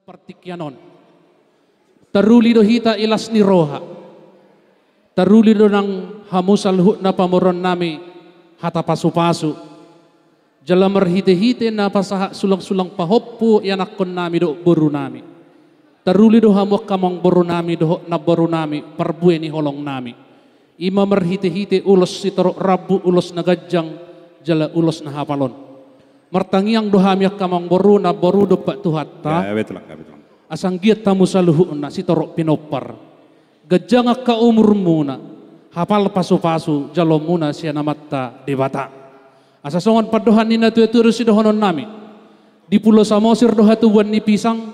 Partikyanon. Taruli do hita ilas ni roha. Taruli do nang hamusal hut na pamoron nami hata pasu-pasu. Jala merhite-hite na pasaha sulang-sulang pahoppo yanakon nami do boru nami. Taruli do hamuak kamang boru nami do na boru nami parbue ni holong nami. Ima merhite-hite ulos si torok rabu ulos na gajang jala ulos na hapalon. Martangiang dohamiak kamang boru na boru do pak tuhatta. Ya, betul. Asang giat tamu saluhu na si torok pinopar. Gajang ka umur muna. Hapal pasu-pasu jalom muna siya namatta debata. Asasongan padohan ni na tuya-tuya si dohonon nami. Di Pulau Samosir dohatuan ni pisang.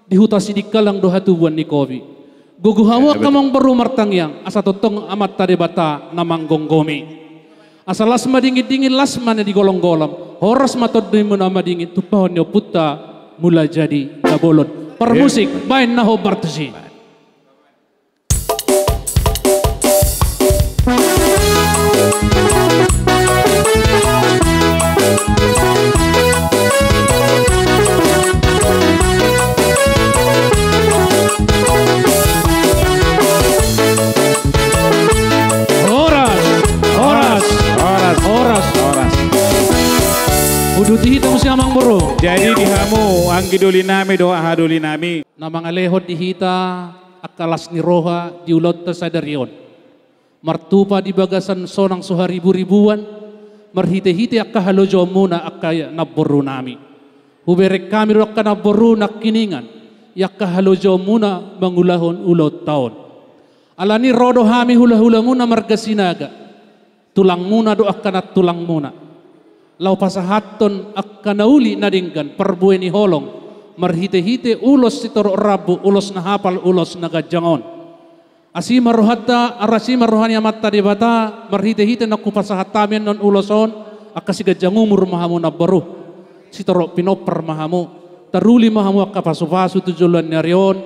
Di huta sidikalang dohatuan ni kopi. Guguhawa kamang boru martangiang. Asa totong amatta debata namang gonggomi. Asal lasma dingin-dingin lasma na di golong-golong. Horas matod mo na madingin tupahon nyo puta mula jadi kabolon. Permusik, bain na ho Bartusi. Uduti hita mo siya mang boro. Jadi dihamu anggiduli nami doa haduli nami. Na mga lehod di hita akalas ni roha diulot ta sa darion. Martupa di bagasan sonang suharibu-ribuan. Marhite-hite akka halojo muna akka naboro nami. Huberek kami ro akka naboro nakiningan. Yakka halojo muna mangulahon ulot taon. Alani rodo hami hula-hula muna margasinaga. Tulang muna do akka na tulang muna. Lau pasahaton akka nauli nadinggan perbue ni holong marhite-hite ulos si torok rabu ulos na hapal ulos na gajangon asima rohata arasima rohani amatta debata marhite-hite naku pasahatamen non uloson akka si gajangumur mahamu na baru si torok pinoper mahamu taruli mahamu akka pasu-pasu tujulan nyarion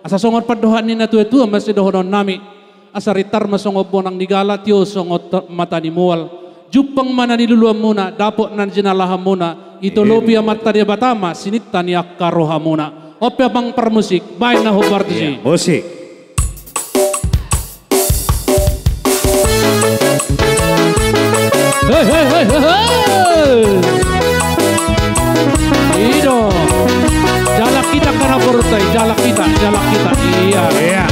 asasongon padohan ni natu-etua masih dohonon nami asaritar masongob bonang digala tio songot mata ni mual Jupang mana niluluan muna, dapot nan jinalahan muna, ito lobia mata dia batama, sinitan yak karoha muna. Ope bang permusik, baik na ho Bartusi. Musik. Hei. Ido, jalak kita karena berutai, jalak kita, iya.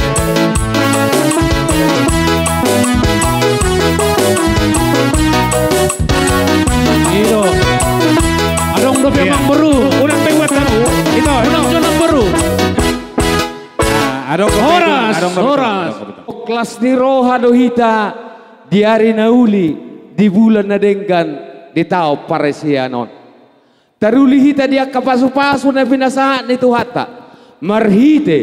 Iyo, adong do memang baru. Unang penguat kamu, itu. Unang jonang baru. Adong horas. Kelas ni roha dohita di hari nauli di bulan nadenggan di tao paresianon. Taruli hita dia kapasu-pasu na pinasahan ni tuhata. Marhite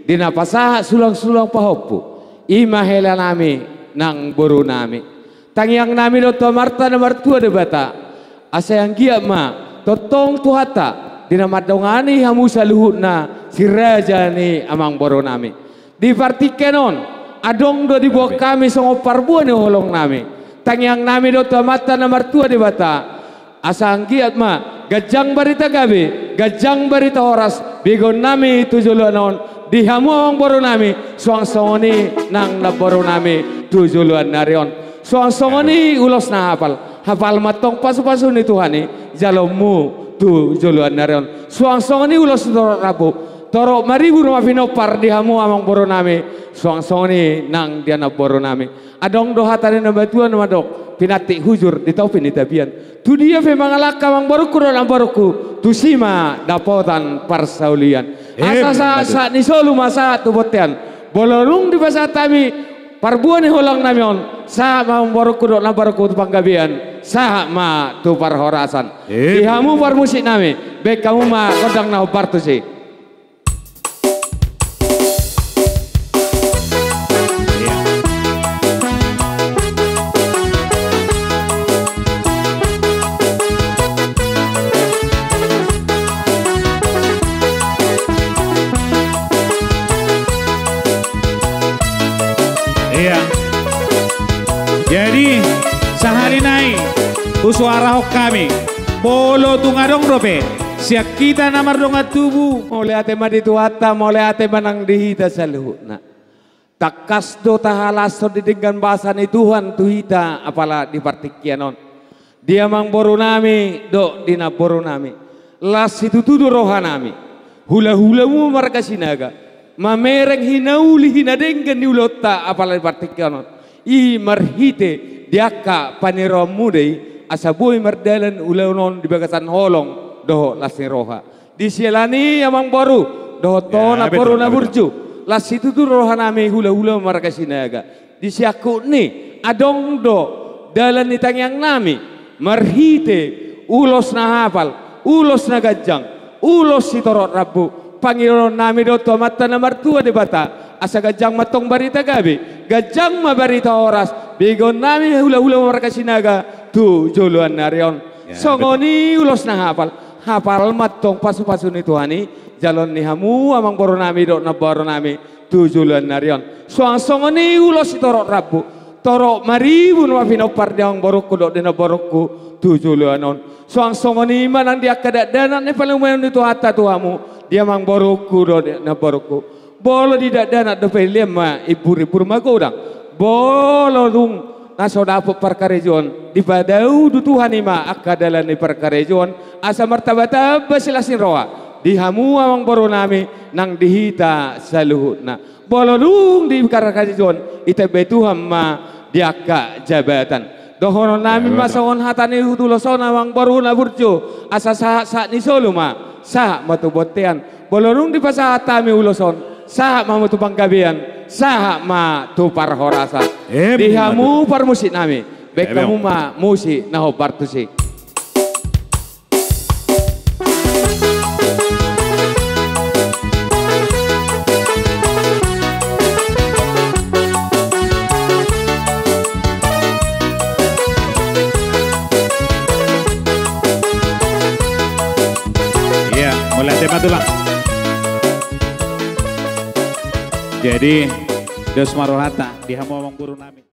di napasaha sulang-sulang pahoppo. Imahela nami nang boru nami. Tangiang nami do to marta na martua debata. Asayang giat ma totong tuhata dinamadongani hamu saluhut na si raja ni amang boro nami di partikenon adong do di bawah kami songo parbuan ni holong nami tangiang nami do to mata na martua debata asang giat ma gajang barita gabe gajang barita horas bigon nami tujuluanon di hamu amang boro nami suang-songoni nang na boro nami tujuluan narion suang-songoni ulos na hafal matong pasu-pasu ni Tuhan ni jalomu tu joluan narion suang-song ni ulos torok rabu torok maribu rumah pinopar di hamu amang boro nami suang-song ni nang diana boro nami adong doha tadi nama tuan nama dok pinati hujur di tau pinitabian tu dia memang alaka amang boruku dalam boruku tu sima dapotan parsaulian asa saat ni solu masa tu botian bolorung di pasar tami parbuan ni holang namion sa ma borok kudok na borok tu panggabian sa ma tu parhorasan dihamu parmusik nami bek kamu ma kodang na Bartusi. Jadi sehari naik usuara hok kami polo tungadong rope siak kita namar donga tubuh. Mole ate maditu hatta mole ate manang dihita saluhuna. Takas do tahalas so didenggan bahasa ni Tuhan tuhita apala di partikianon. Dia mang boru nami do dina boru nami. Las itu tudu rohanami. Hula-hula mu marga sinaga. Mamereng hinauli hinadenggan di ulota apala di partikianon. I marhite diaka paniro mudei asaboy mardalan ulaunon di bagasan holong doho las ni roha. Di sialani amang boru doho tona boru na burju. Las itu tuh rohanami hula-hula marga sinaga. Di siaku ni adong do dalan ni tangyang nami marhite ulos na hafal, ulos na gajang, ulos si torot rabu. Panginoon nami do to mata na martua di bata. Asa gajang matong barita gabi, gajang mabarita oras. Bigon nami hula-hula marga sinaga tu joluan narion. Songoni ulos na hafal, hafal matong pasu-pasu ni Tuhani. Jalon ni hamu amang boro nami do na boro nami tujulan narion. Soang ni ulos torok rabu. Torok maribu no pinopar diang borokku do dina borokku tujulan on. Soang ni manang dia kadadanan ni paling mayon itu hatta tuamu. Dia mang borokku do na borokku. Bolo di dadana do pelema ibu-ibu magodang. Bolo lung naso dapat perkarejon di badau du Tuhan ima akadalan ni perkarejon asa martabata basilasin roa. Di hamu amang boro nami nang dihita saluhutna. Bololung di karakajon ite betuham ma diaka jabatan. Dohono nami masaon hatani huduloson amang boro na burjo asa sa ni soluma sa matubotean. Bololung di pasatami uloson sa mamutu panggabian sa ma tupar horasa. Di hamu parmusik nami. Bek kamu ma musik naho partusik. Mulai tema tulang. Jadi dos marohata di hamu amang buru nami.